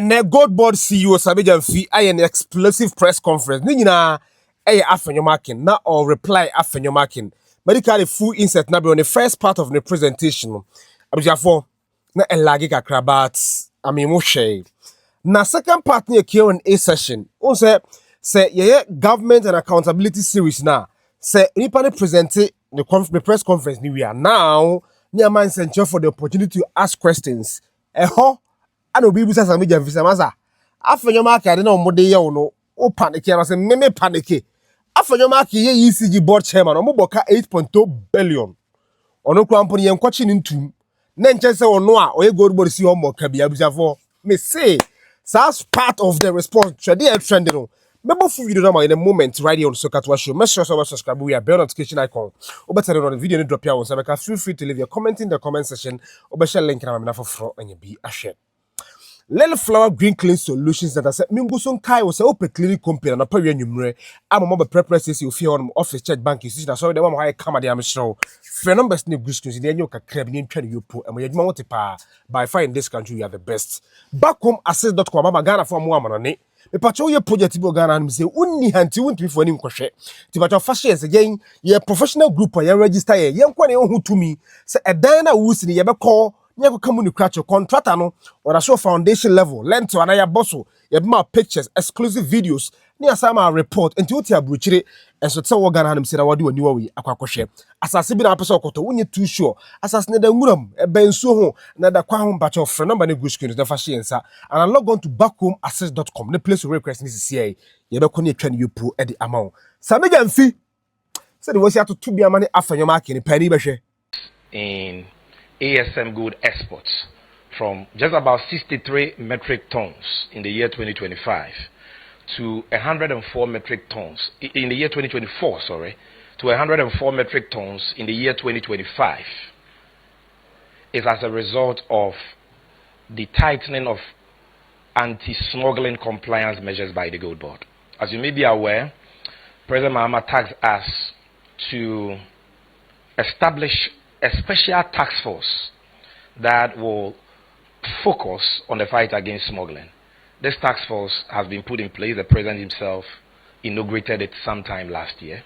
And then Goldbod CEO Sammy Gyamfi an explosive press conference. Nina Afenyo-Markin na or reply Afenyo-Markin. Medical full insert na be on the first part of the presentation. Abujafo na elagi kakra but I mean mo share. Na second part near Q&A session. On say yeah government and accountability series na say nipa present the press conference ni we are now near man center for the opportunity to ask questions. And obi busa Sammy Gyamfi samasa Afenyo-Markin na omode ye no o panic ya say me panic Afenyo-Markin ye ECG board chairman omo boka 8.2 billion ono kwamponi ye nkwachi ntum na nche se ono a oye Goldbod si homo ka bia busa for me say that's part of the response trending no member full video now in a moment right here on Sokatwa show. Make sure you subscribe we are bell notification icon or better on the video drop here on so feel free to leave your comment in the comment section or share link na for and you be a share. Lele Flower Green Clean Solutions that I said Minguson Kai was open clinic company and a period numero. I'm a mobile preferences you feel on office check bank is so the one why come at the show. For numbers new good schools in the Yoka Caribbean train you put and we had multiple by finding this country you are the best. Back home access.com about Ghana for more money. The patrol project Tibo Ghana and say unni hanti won't be for any crochet. Tibato fashions again, ye professional group or ye register ye young one who to me say a dina who's in the ever call. You come on the contractor no or a show foundation level, learn to another bosso, you have pictures, exclusive videos, near some report, and to your bruchere, and so tell Ghana him said I will do a new way, a quackshare. As I see been episode when you're too sure, as I sned the murum, a ben so another quam batch of friend number good screen, the fashion, and I log on to backhomeaccess.com, the place where request Mrs. CA, you don't can you pull at the amount. Sammy Gyamfi said it was here to be a money Afenyo-Markin in penny bashe. In ASM gold exports from just about 63 metric tons in the year 2025 to 104 metric tons in the year 2024, to 104 metric tons in the year 2025 is as a result of the tightening of anti-smuggling compliance measures by the Goldbod. As you may be aware, President Mahama tasked us to establish a special task force that will focus on the fight against smuggling. This task force has been put in place. The president himself inaugurated it sometime last year.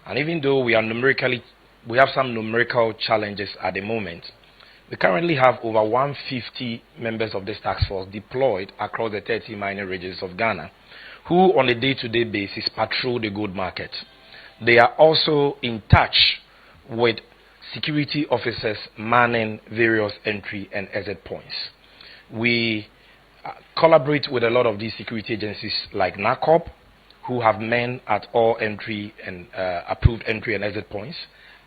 And even though we have some numerical challenges at the moment, we currently have over 150 members of this task force deployed across the 30 mining regions of Ghana, who on a day-to-day basis patrol the gold market. They are also in touch with security officers manning various entry and exit points. We collaborate with a lot of these security agencies like NACOP, who have men at all entry and approved entry and exit points,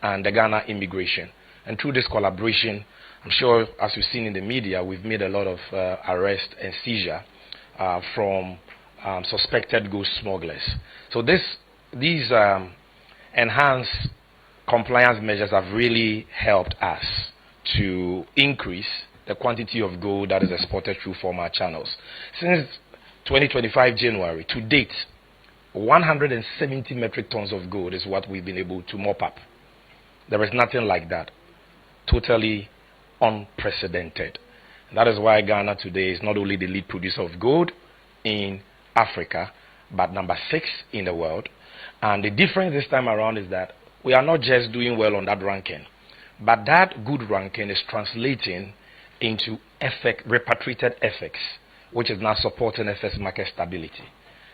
and the Ghana Immigration. And through this collaboration, I'm sure, as you've seen in the media, we've made a lot of arrest and seizure from suspected gold smugglers. So these enhanced compliance measures have really helped us to increase the quantity of gold that is exported through formal channels. Since 2025 January to date, 170 metric tons of gold is what we've been able to mop up. There is nothing like that. Totally unprecedented. That is why Ghana today is not only the lead producer of gold in Africa, but number 6 in the world. And the difference this time around is that we are not just doing well on that ranking, but that good ranking is translating into repatriated FX, which is now supporting FX market stability.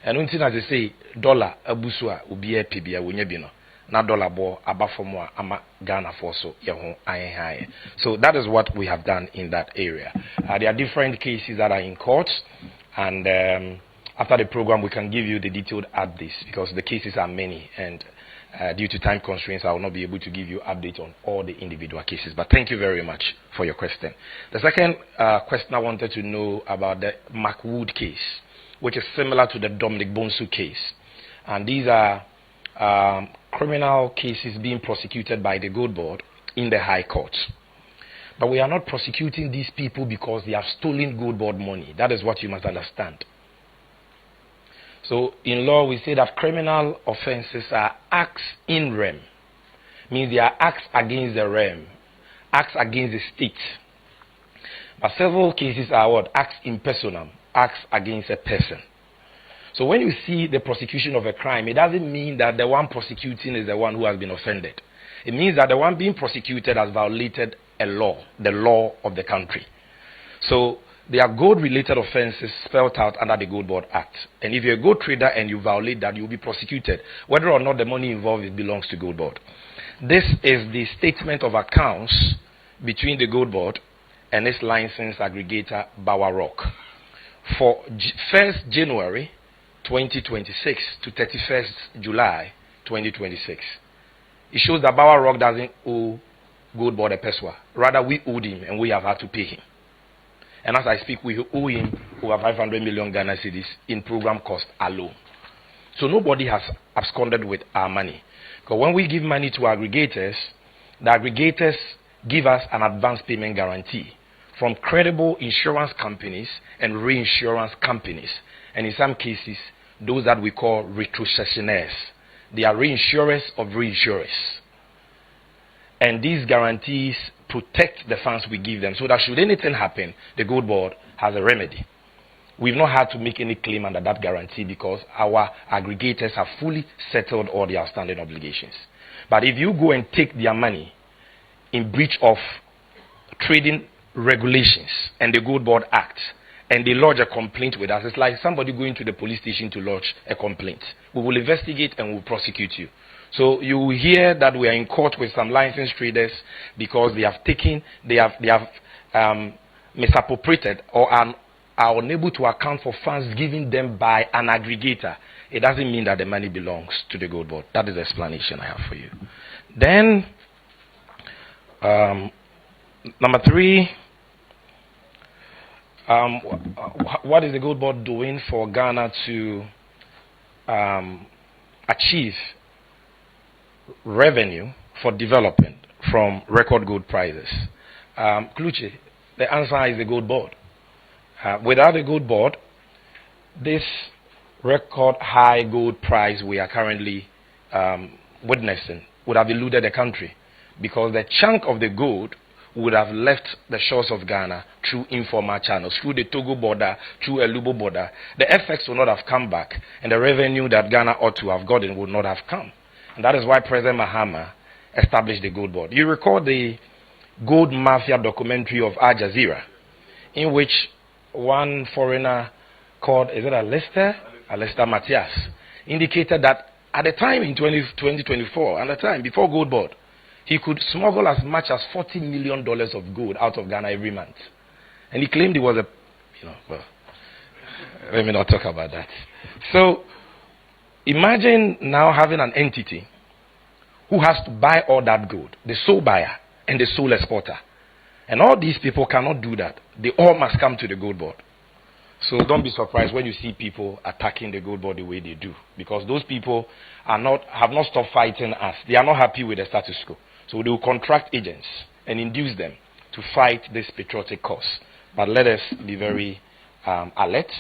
And when as they say, dollar abusua ubiye pibia wunyebino, na dollar bo abafomwa ama Ghana foso yehon high. So that is what we have done in that area. There are different cases that are in court, and after the program we can give you the detailed updates because the cases are many, and due to time constraints, I will not be able to give you update on all the individual cases. But thank you very much for your question. The second question I wanted to know about the McWood case, which is similar to the Dominic Bonsu case. And these are criminal cases being prosecuted by the Goldbod in the High Court. But we are not prosecuting these people because they have stolen Goldbod money. That is what you must understand. So in law, we say that criminal offenses are acts in rem, means they are acts against the rem, acts against the state. But several cases are what? Acts in personam, acts against a person. So when you see the prosecution of a crime, it doesn't mean that the one prosecuting is the one who has been offended. It means that the one being prosecuted has violated a law, the law of the country. So there are gold-related offenses spelled out under the Goldbod Act. And if you're a gold trader and you violate that, you'll be prosecuted. Whether or not the money involved it belongs to Goldbod. This is the statement of accounts between the Goldbod and its licensed aggregator, Bower Rock. For 1st January 2026 to 31st July 2026. It shows that Bower Rock doesn't owe Goldbod a peswa. Rather, we owed him and we have had to pay him. And as I speak, we owe him over 500 million Ghana cedis in program cost alone. So nobody has absconded with our money. Because when we give money to aggregators, the aggregators give us an advance payment guarantee from credible insurance companies and reinsurance companies. And in some cases, those that we call retrocessionaires. They are reinsurers of reinsurers. And these guarantees protect the funds we give them so that should anything happen, the Goldbod has a remedy. We've not had to make any claim under that guarantee because our aggregators have fully settled all the outstanding obligations. But if you go and take their money in breach of trading regulations and the Goldbod Act, and they lodge a complaint with us, it's like somebody going to the police station to lodge a complaint. We will investigate and we'll prosecute you. So you will hear that we are in court with some licensed traders because they have misappropriated or are unable to account for funds given them by an aggregator. It doesn't mean that the money belongs to the Goldbod. That is the explanation I have for you. Then, number 3, what is the Goldbod doing for Ghana to achieve revenue for development from record gold prices? Kluche, the answer is the Goldbod. Without the Goldbod, this record high gold price we are currently witnessing would have eluded the country because the chunk of the gold would have left the shores of Ghana through informal channels, through the Togo border, through a Lubo border. The effects would not have come back, and the revenue that Ghana ought to have gotten would not have come. And that is why President Mahama established the Goldbod. You recall the gold mafia documentary of Al Jazeera, in which one foreigner called, is it Alistair Matthias, indicated that at the time in 2024, at the time before Goldbod, he could smuggle as much as $40 million of gold out of Ghana every month. And he claimed he was let me not talk about that. So, imagine now having an entity who has to buy all that gold, the sole buyer and the sole exporter. And all these people cannot do that. They all must come to the Goldbod. So don't be surprised when you see people attacking the Goldbod the way they do. Because those people have not stopped fighting us. They are not happy with the status quo. So they will contract agents and induce them to fight this patriotic cause. But let us be very alert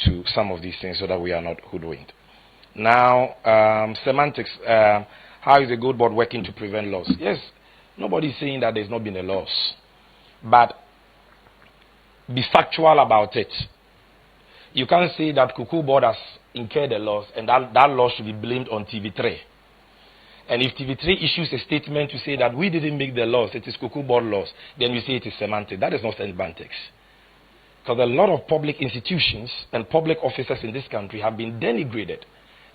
to some of these things so that we are not hoodwinked. Now, semantics. How is the Goldbod working to prevent loss? Yes, nobody is saying that there's not been a loss. But be factual about it. You can't say that Cocoa Board has incurred a loss and that loss should be blamed on TV3. And if TV3 issues a statement to say that we didn't make the loss, it is Cocoa Board loss, then you say it is semantic. That is not semantics. Because a lot of public institutions and public officers in this country have been denigrated.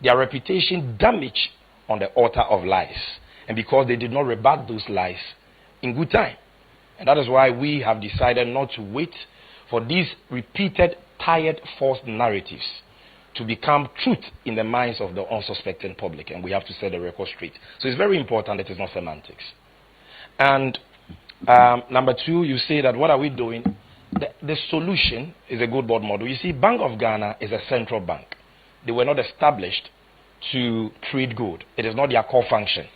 Their reputation damaged on the altar of lies. And because they did not rebut those lies in good time. And that is why we have decided not to wait for these repeated, tired, false narratives to become truth in the minds of the unsuspecting public. And we have to set the record straight. So it's very important that it's not semantics. And number 2, you say that what are we doing? The solution is a Goldbod model. You see, Bank of Ghana is a central bank. They were not established to trade gold. It is not their core function.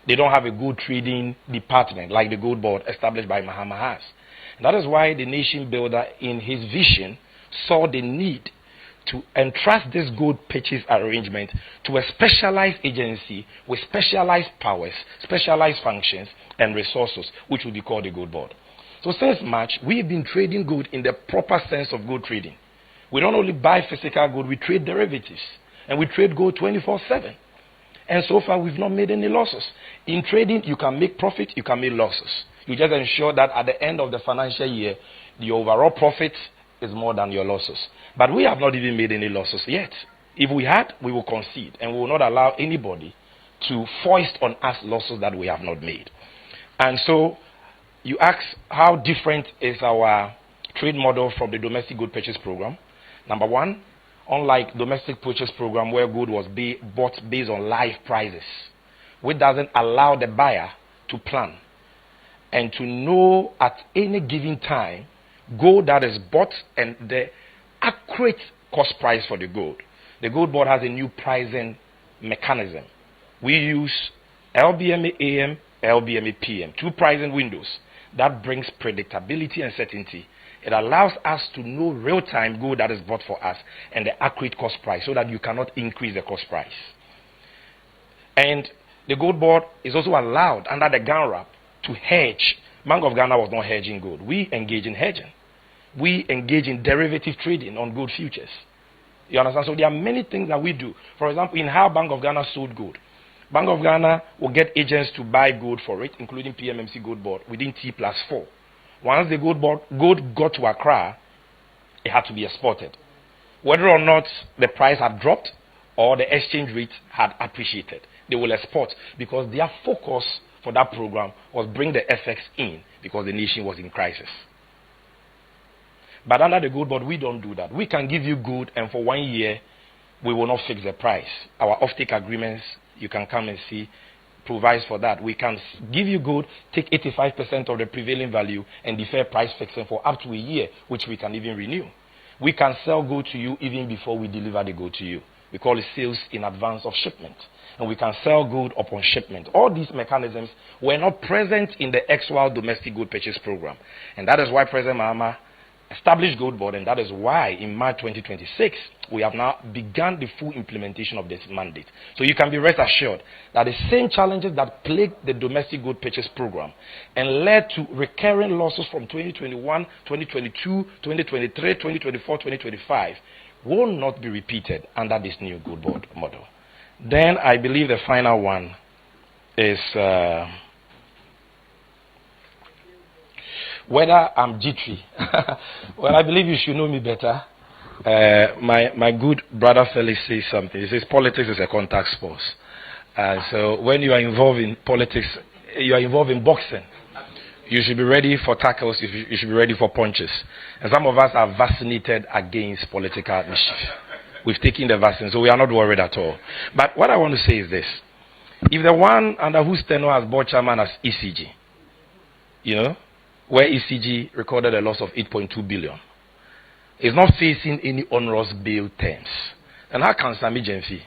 They don't have a gold trading department like the Goldbod established by Mahama has. That is why the nation builder in his vision saw the need to entrust this gold purchase arrangement to a specialized agency with specialized powers, specialized functions and resources, which will be called the Goldbod. So since March, we've been trading gold in the proper sense of gold trading. We don't only buy physical gold, we trade derivatives. And we trade gold 24/7. And so far, we've not made any losses. In trading, you can make profit, you can make losses. You just ensure that at the end of the financial year, the overall profit is more than your losses. But we have not even made any losses yet. If we had, we will concede, and we will not allow anybody to foist on us losses that we have not made. And so, you ask, how different is our trade model from the domestic gold purchase program? Number one, unlike domestic purchase program where gold was bought based on live prices, which doesn't allow the buyer to plan and to know at any given time gold that is bought and the accurate cost price for the gold. The Goldbod has a new pricing mechanism. We use LBMA AM, LBMA PM, two pricing windows. That brings predictability and certainty. It allows us to know real-time gold that is bought for us and the accurate cost price so that you cannot increase the cost price. And the Goldbod is also allowed under the GAN wrap to hedge. Bank of Ghana was not hedging gold. We engage in hedging. We engage in derivative trading on gold futures. You understand? So there are many things that we do. For example, in how Bank of Ghana sold gold. Bank of Ghana will get agents to buy gold for it, including PMMC Goldbod, within T+4. Once the gold got to Accra, it had to be exported. Whether or not the price had dropped or the exchange rate had appreciated, they will export because their focus for that program was bring the FX in because the nation was in crisis. But under the Goldbod, we don't do that. We can give you gold, and for 1 year, we will not fix the price. Our offtake agreements, you can come and see, provides for that. We can give you gold, take 85% of the prevailing value, and defer price fixing for up to a year, which we can even renew. We can sell gold to you even before we deliver the gold to you. We call it sales in advance of shipment. And we can sell gold upon shipment. All these mechanisms were not present in the actual domestic gold purchase program. And that is why President Mahama established Goldbod, and that is why in March 2026 we have now begun the full implementation of this mandate. So you can be rest assured that the same challenges that plagued the domestic gold purchase program and led to recurring losses from 2021, 2022, 2023, 2024, 2025 will not be repeated under this new Goldbod model. Then I believe the final one is whether I'm jittery. Well, I believe you should know me better. My good brother Felix says something. He says politics is a contact sport. So when you are involved in politics, you are involved in boxing. You should be ready for tackles. You should be ready for punches. And some of us are vaccinated against political mischief. We've taken the vaccine, so we are not worried at all. But what I want to say is this. If the one under whose tenure has bought chairman as ECG, where ECG recorded a loss of 8.2 billion, is not facing any onerous bail terms. And how can Sammy Gyamfi,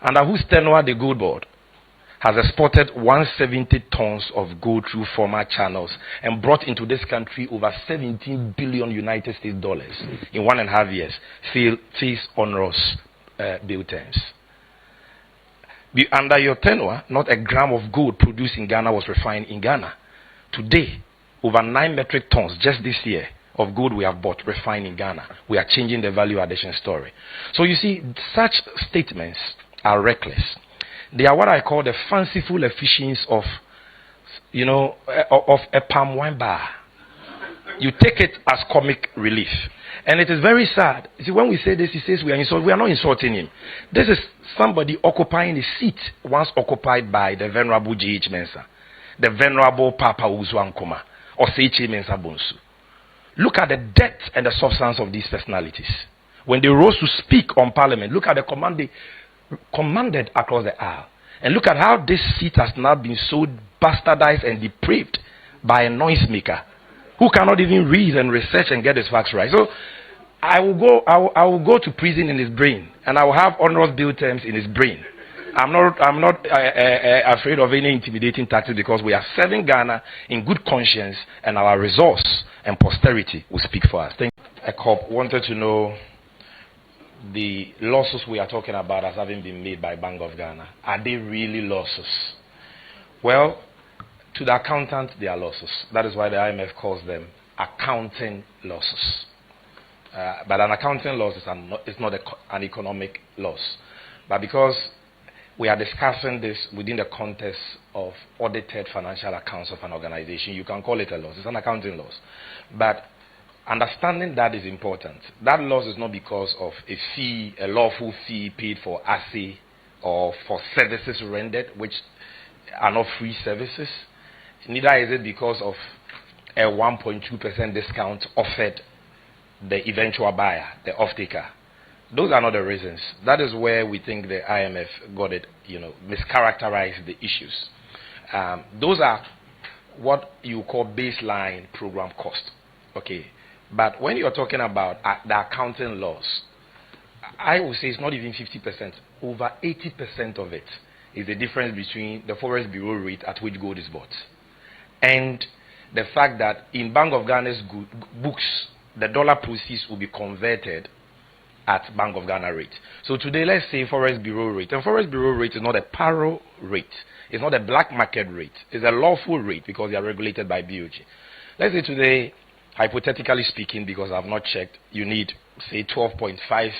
under whose tenure the Goldbod has exported 170 tons of gold through former channels and brought into this country over 17 billion United States dollars in 1.5 years, face onerous bail terms? Under your tenure, not a gram of gold produced in Ghana was refined in Ghana. Today, over 9 metric tons just this year of gold we have bought refined in Ghana. We are changing the value addition story. So you see, such statements are reckless. They are what I call the fanciful efficiency of a palm wine bar. You take it as comic relief. And it is very sad. You see, when we say this, he says we are insulting. We are not insulting him. This is somebody occupying a seat once occupied by the Venerable J.H. Mensah, the Venerable Papa Uzuankoma, or Seiche Mensah Bonsu. Look at the depth and the substance of these personalities. When they rose to speak on Parliament, look at the command they commanded across the aisle. And look at how this seat has now been so bastardized and depraved by a noisemaker who cannot even read and research and get his facts right. So I will go to prison in his brain, and I will have onerous bail terms in his brain. I'm not afraid of any intimidating tactics because we are serving Ghana in good conscience, and our resource and posterity will speak for us. A cop wanted to know the losses we are talking about as having been made by Bank of Ghana. Are they really losses? Well, to the accountant, they are losses. That is why the IMF calls them accounting losses. But an accounting loss is not an economic loss. But because we are discussing this within the context of audited financial accounts of an organization, you can call it a loss. It's an accounting loss. But understanding that is important. That loss is not because of a fee, a lawful fee paid for assay or for services rendered, which are not free services. Neither is it because of a 1.2% discount offered the eventual buyer, the off-taker. Those are not the reasons. That is where we think the IMF got it, mischaracterized the issues. Those are what you call baseline program cost. Okay. But when you're talking about the accounting loss, I would say it's not even 50%. Over 80% of it is the difference between the Forest Bureau rate at which gold is bought and the fact that in Bank of Ghana's books, the dollar proceeds will be converted at Bank of Ghana rate. So today, let's say Forest Bureau rate. And Forest Bureau rate is not a paro rate. It's not a black market rate. It's a lawful rate because they are regulated by BOG. Let's say today, hypothetically speaking, because I've not checked, you need, say, 12.5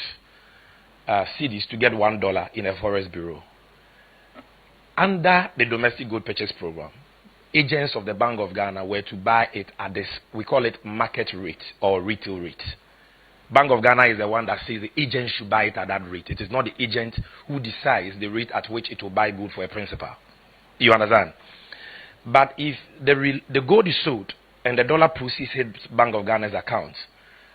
cedis to get $1 in a Forest Bureau. Under the domestic gold purchase program, agents of the Bank of Ghana were to buy it at this, we call it market rate or retail rate. Bank of Ghana is the one that says the agent should buy it at that rate. It is not the agent who decides the rate at which it will buy gold for a principal. You understand? But if the gold is sold and the dollar proceeds hits Bank of Ghana's account,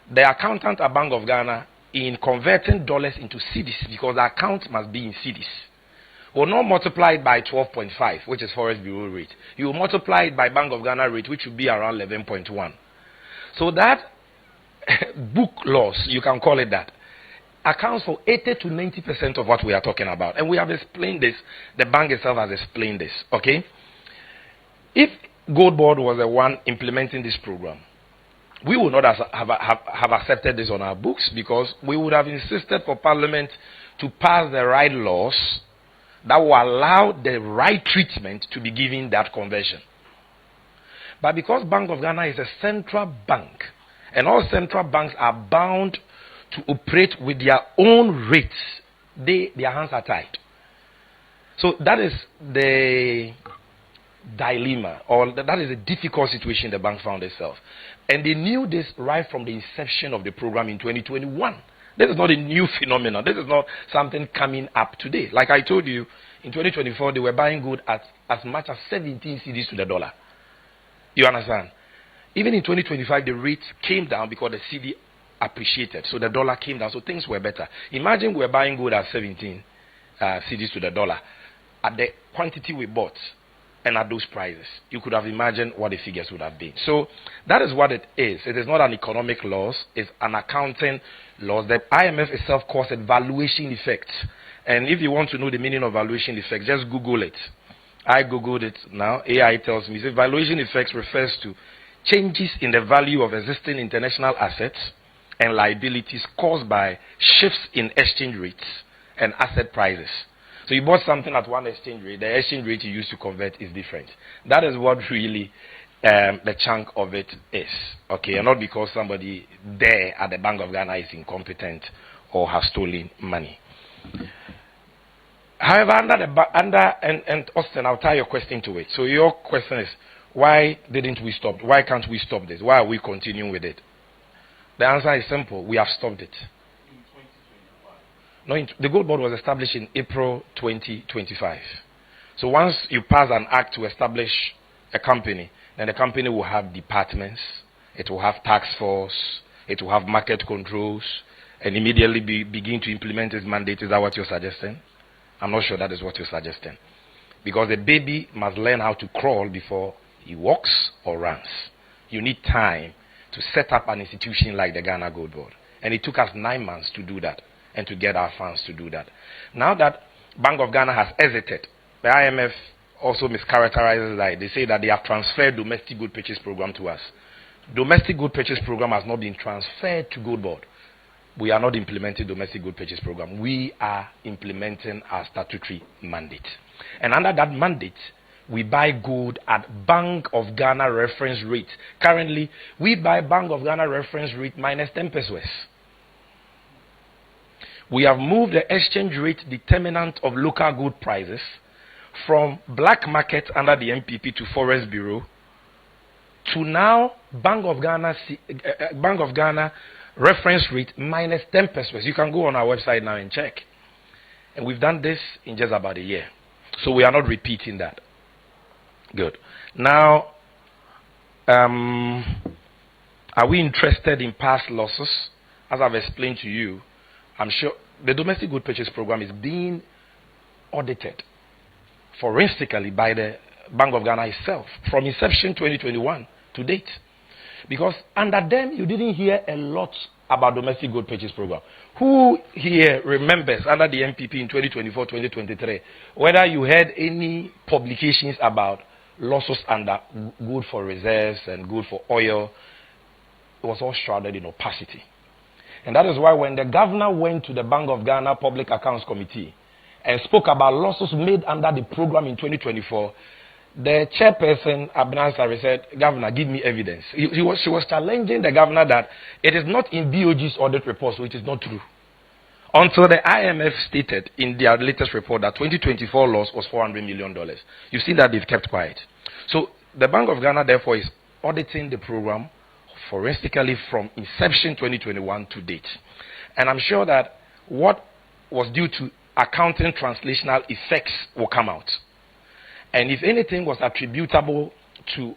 the accountant at Bank of Ghana, in converting dollars into cedis, because the account must be in cedis, will not multiply it by 12.5, which is Forest Bureau rate. You will multiply it by Bank of Ghana rate, which would be around 11.1. So that book loss, you can call it that, accounts for 80 to 90% of what we are talking about. And we have explained this. The bank itself has explained this. Okay? If Goldbod was the one implementing this program, we would not have accepted this on our books because we would have insisted for Parliament to pass the right laws that will allow the right treatment to be given that conversion. But because Bank of Ghana is a central bank, and all central banks are bound to operate with their own rates, their hands are tied. So that is the dilemma, or that is a difficult situation the bank found itself. And they knew this right from the inception of the program in 2021. This is not a new phenomenon. This is not something coming up today. Like I told you, in 2024, they were buying gold at as much as 17 cedis to the dollar. You understand? Even in 2025, the rate came down because the CD appreciated. So the dollar came down. So things were better. Imagine we're buying gold at 17 cedis to the dollar. At the quantity we bought and at those prices, you could have imagined what the figures would have been. So that is what it is. It is not an economic loss. It's an accounting loss. The IMF itself calls it valuation effects. And if you want to know the meaning of valuation effects, just Google it. I Googled it now. AI tells me. The valuation effects refers to changes in the value of existing international assets and liabilities caused by shifts in exchange rates and asset prices. So you bought something at one exchange rate, the exchange rate you use to convert is different. That is what really the chunk of it is. Okay, and not because somebody there at the Bank of Ghana is incompetent or has stolen money. However, and Austin, I'll tie your question to it. So your question is, why didn't we stop? Why can't we stop this? Why are we continuing with it? The answer is simple. We have stopped it. No, the Goldbod was established in April 2025. So once you pass an act to establish a company, then the company will have departments, it will have task force, it will have market controls, and immediately begin to implement its mandate. Is that what you're suggesting? I'm not sure that is what you're suggesting. Because the baby must learn how to crawl before he walks or runs. You need time to set up an institution like the Ghana Goldbod. And it took us 9 months to do that and to get our funds to do that. Now that Bank of Ghana has exited, the IMF also mischaracterizes that. They say that they have transferred domestic good purchase program to us. Domestic good purchase program has not been transferred to Goldbod. We are not implementing domestic good purchase program. We are implementing our statutory mandate. And under that mandate, we buy gold at Bank of Ghana reference rate. Currently, we buy Bank of Ghana reference rate minus 10 pesos. we have moved the exchange rate determinant of local good prices from black market under the MPP to Forest Bureau to now Bank of Ghana reference rate minus 10%. You can go on our website now and check. And we've done this in just about a year. So we are not repeating that. Good. Now, are we interested in past losses? As I've explained to you, I'm sure the domestic good purchase program is being audited forensically by the Bank of Ghana itself from inception 2021 to date. Because under them, you didn't hear a lot about domestic good purchase program. Who here remembers under the MPP in 2024, 2023, whether you heard any publications about losses under good for reserves and good for oil? It was all shrouded in opacity. And that is why when the governor went to the Bank of Ghana Public Accounts Committee and spoke about losses made under the program in 2024, the chairperson, Abner Sari, said, Governor, give me evidence. She was challenging the governor that it is not in BOG's audit report, so it is not true. Until the IMF stated in their latest report that 2024 loss was $400 million. You've seen that they've kept quiet. So the Bank of Ghana, therefore, is auditing the program forensically from inception 2021 to date. And I'm sure that what was due to accounting translational effects will come out. And if anything was attributable to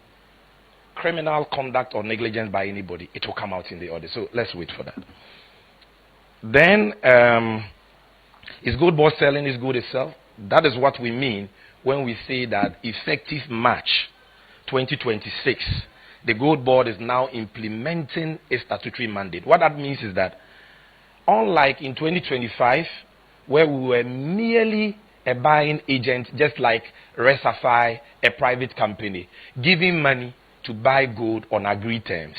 criminal conduct or negligence by anybody, it will come out in the audit. So let's wait for that. Then, is Goldbod selling his good itself? That is what we mean when we say that effective March 2026, the Goldbod is now implementing a statutory mandate. What that means is that, unlike in 2025, where we were merely a buying agent, just like Resafai, a private company, giving money to buy gold on agreed terms.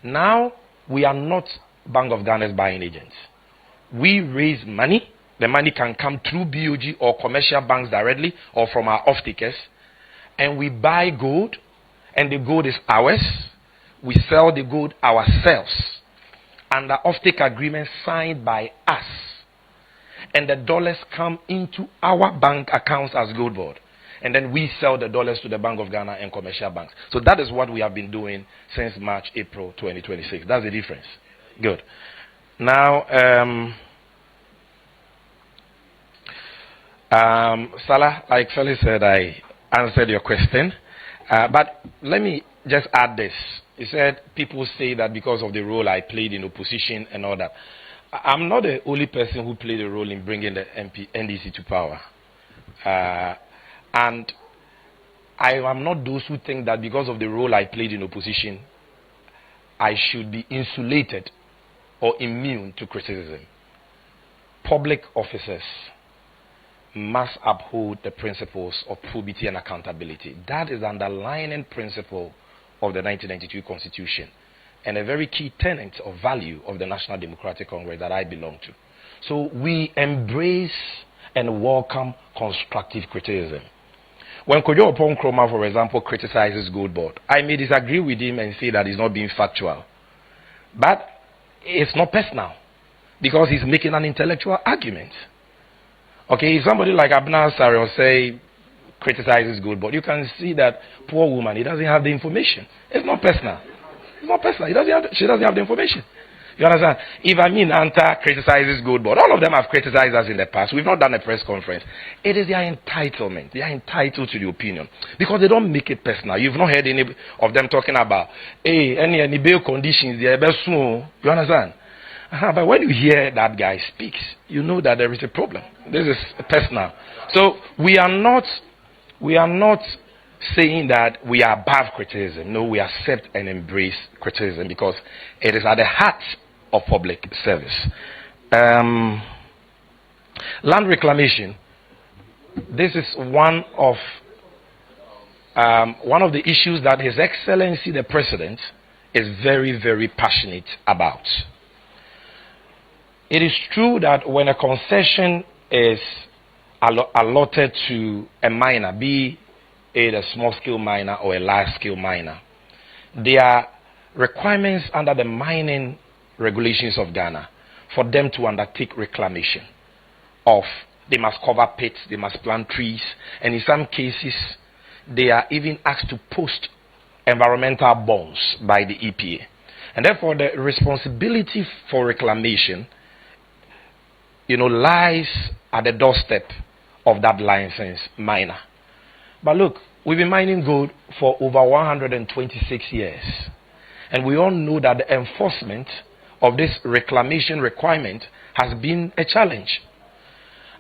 Now, we are not Bank of Ghana's buying agents. We raise money. The money can come through BOG or commercial banks directly or from our off-takers. And we buy gold, and the gold is ours. We sell the gold ourselves under off-take agreements signed by us. And the dollars come into our bank accounts as Goldbod. And then we sell the dollars to the Bank of Ghana and commercial banks. So that is what we have been doing since March, April 2026. That's the difference. Good. Now, Salah, like Felix said, I answered your question. But let me just add this. He said people say that because of the role I played in opposition and all that. I'm not the only person who played a role in bringing the NDC to power. And I am not those who think that because of the role I played in opposition, I should be insulated or immune to criticism. Public officers must uphold the principles of probity and accountability. That is the underlying principle of the 1992 Constitution and a very key tenet of value of the National Democratic Congress that I belong to. So we embrace and welcome constructive criticism. When Kojo Opon Kroma, for example, criticizes Goldbod, I may disagree with him and say that he's not being factual. But it's not personal because he's making an intellectual argument. Okay, if somebody like Abner Sari or say criticizes Goldbod, you can see that poor woman, he doesn't have the information. It's not personal. It's not personal. She doesn't have the information. You understand? If Anta criticizes Goldbod, all of them have criticized us in the past. We've not done a press conference. It is their entitlement. They are entitled to the opinion because they don't make it personal. You've not heard any of them talking about, hey, any bail conditions, they're best soon. You understand? But when you hear that guy speaks, you know that there is a problem. This is personal. So we are not saying that we are above criticism. No, we accept and embrace criticism because it is at the heart of public service. Land reclamation. This is one of the issues that His Excellency the President is very, very passionate about. It is true that when a concession is allotted to a miner, be it a small-scale miner or a large-scale miner, there are requirements under the mining regulations of Ghana for them to undertake reclamation of. They must cover pits, they must plant trees, and in some cases, they are even asked to post environmental bonds by the EPA. And therefore, the responsibility for reclamation, lies at the doorstep of that licensed miner. But look, we've been mining gold for over 126 years. And we all know that the enforcement of this reclamation requirement has been a challenge.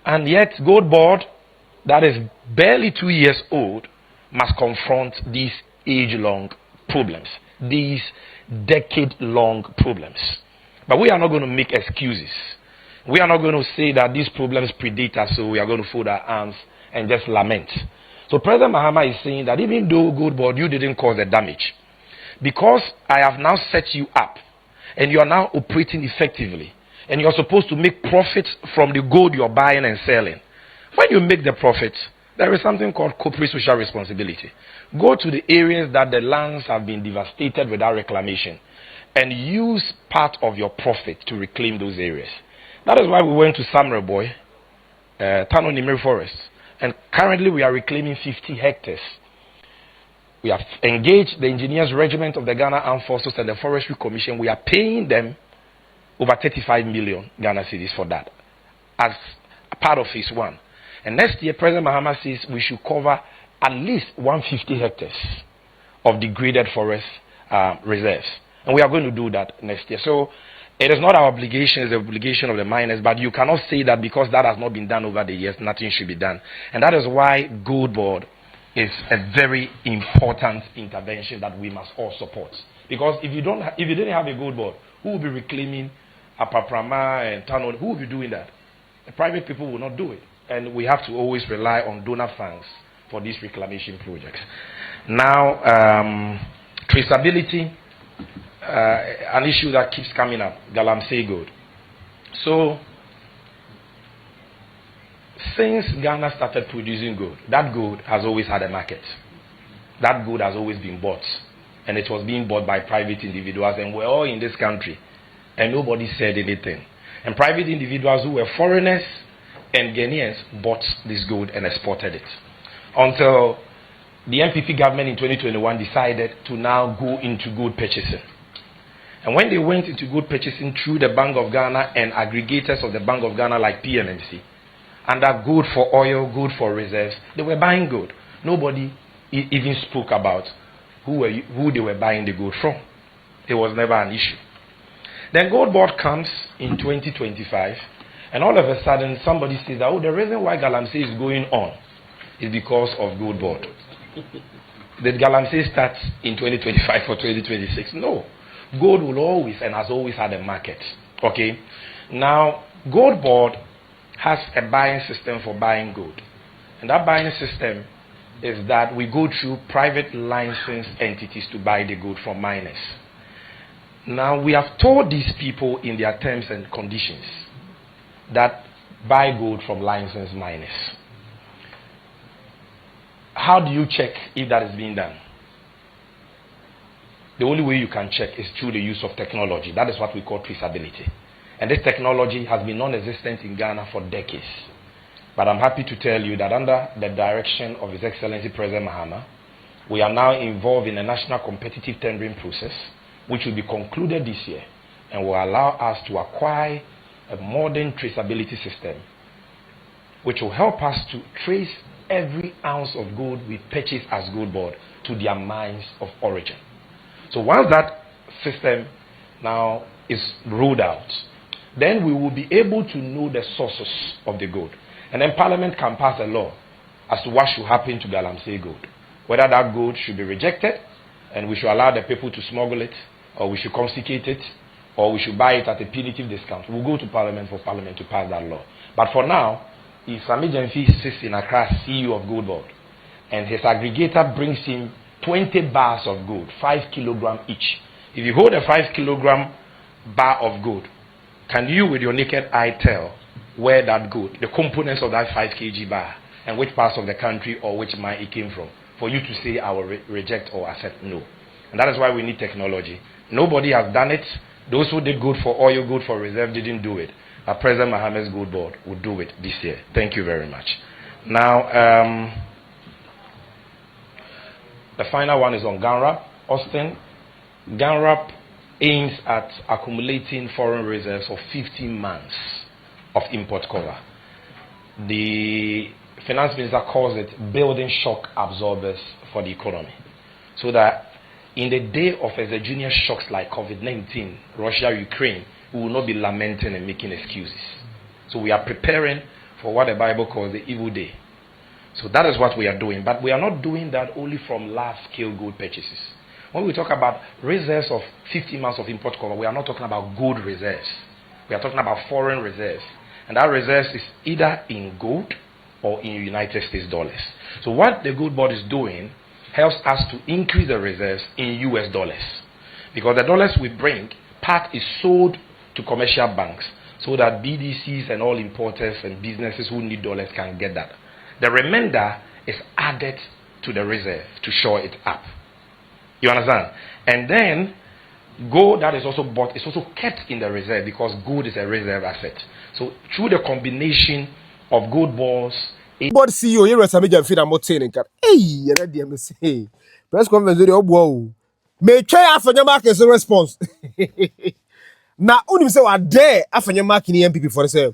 And yet, Goldbod, that is barely 2 years old, must confront these age-long problems, these decade-long problems. But we are not going to make excuses. We are not going to say that these problems predate us, so we are going to fold our arms and just lament. So President Mahama is saying that even though Goldbod, you didn't cause the damage, because I have now set you up, and you are now operating effectively, and you're supposed to make profits from the gold you're buying and selling. When you make the profits, there is something called corporate social responsibility. Go to the areas that the lands have been devastated without reclamation and use part of your profit to reclaim those areas. That is why we went to Samre Boy, Tano Nimeri Forest, and currently we are reclaiming 50 hectares. We have engaged the Engineers Regiment of the Ghana Armed Forces and the Forestry Commission. We are paying them over 35 million Ghana cedis for that as part of phase 1. And next year, President Mahama says we should cover at least 150 hectares of degraded forest reserves. And we are going to do that next year. So it is not our obligation, it's the obligation of the miners, but you cannot say that because that has not been done over the years, nothing should be done. And that is why Goldbod is a very important intervention that we must all support. Because if you didn't have a Goldbod, who will be reclaiming Apaprama and Tano? Who will be doing that? The private people will not do it. And we have to always rely on donor funds for these reclamation projects. Now, traceability, an issue that keeps coming up, Galamsey gold. So, since Ghana started producing gold, that gold has always had a market. That gold has always been bought. And it was being bought by private individuals, and we're all in this country. And nobody said anything. And private individuals who were foreigners and Ghanaians bought this gold and exported it. Until the NPP government in 2021 decided to now go into gold purchasing. And when they went into gold purchasing through the Bank of Ghana and aggregators of the Bank of Ghana like PMMC, under gold for oil, gold for reserves, they were buying gold. Nobody even spoke about who they were buying the gold from. It was never an issue. Then Goldbod comes in 2025, and all of a sudden somebody says that, oh, the reason why Galamsey is going on is because of Goldbod. Did Galamsey start in 2025 or 2026? No. Gold will always and has always had a market. Okay? Now, Goldbod has a buying system for buying gold. And that buying system is that we go through private licensed entities to buy the gold from miners. Now, we have told these people in their terms and conditions that buy gold from licensed miners. How do you check if that is being done? The only way you can check is through the use of technology. That is what we call traceability. And this technology has been non-existent in Ghana for decades. But I'm happy to tell you that under the direction of His Excellency President Mahama, we are now involved in a national competitive tendering process, which will be concluded this year and will allow us to acquire a modern traceability system, which will help us to trace every ounce of gold we purchase as Goldbod to their mines of origin. So once that system now is rolled out, then we will be able to know the sources of the gold. And then Parliament can pass a law as to what should happen to Galamsey gold. Whether that gold should be rejected and we should allow the people to smuggle it, or we should confiscate it, or we should buy it at a punitive discount. We'll go to Parliament for Parliament to pass that law. But for now, if Sammy Gyamfi sits in Accra, CEO of Goldbod, and his aggregator brings him 20 bars of gold, 5 kilograms each. If you hold a 5 kilogram bar of gold, can you with your naked eye tell where that gold, the components of that 5 kg bar, and which parts of the country or which mine it came from, for you to say I will reject or accept? No. And that is why we need technology. Nobody has done it. Those who did good for oil, good for reserve, didn't do it. President Mohammed's Goldbod will do it this year. Thank you very much. Now, the final one is on GANRAP. Austin, GANRAP aims at accumulating foreign reserves of 15 months of import cover. The finance minister calls it building shock absorbers for the economy, so that in the day of exogenous shocks like COVID-19, Russia, Ukraine, we will not be lamenting and making excuses. So we are preparing for what the Bible calls the evil day. So that is what we are doing. But we are not doing that only from large-scale gold purchases. When we talk about reserves of 15 months of import cover, we are not talking about gold reserves. We are talking about foreign reserves. And that reserves is either in gold or in United States dollars. So what the Goldbod is doing helps us to increase the reserves in US dollars. Because the dollars we bring, part is sold to commercial banks so that BDCs and all importers and businesses who need dollars can get that. The remainder is added to the reserve to shore it up. You understand? And then gold that is also bought is also kept in the reserve because gold is a reserve asset. So through the combination of gold balls, board CEO here Sammy Gyamfi na motin nka eh na dey me say press conference dey obo me twa Afenyo-Markin response na unim say wa there Afenyo-Markin MPP for say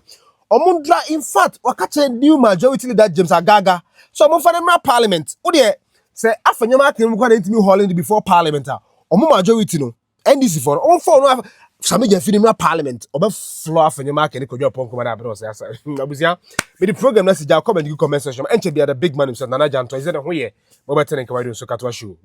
omundra in fact wakache new majority leader James Agaga so omfa dem parliament wo dey say Afenyo-Markin mo kwa ntimi holding before parliament omo majority no NDC for omfa no Sammy Gyamfi in parliament oba floor Afenyo-Markin ko jopon ko mada bro say asa abusia me the program na sija come and you comment section enche be the big man himself Nana Janto is there ho ye mo better nka why do so katwa show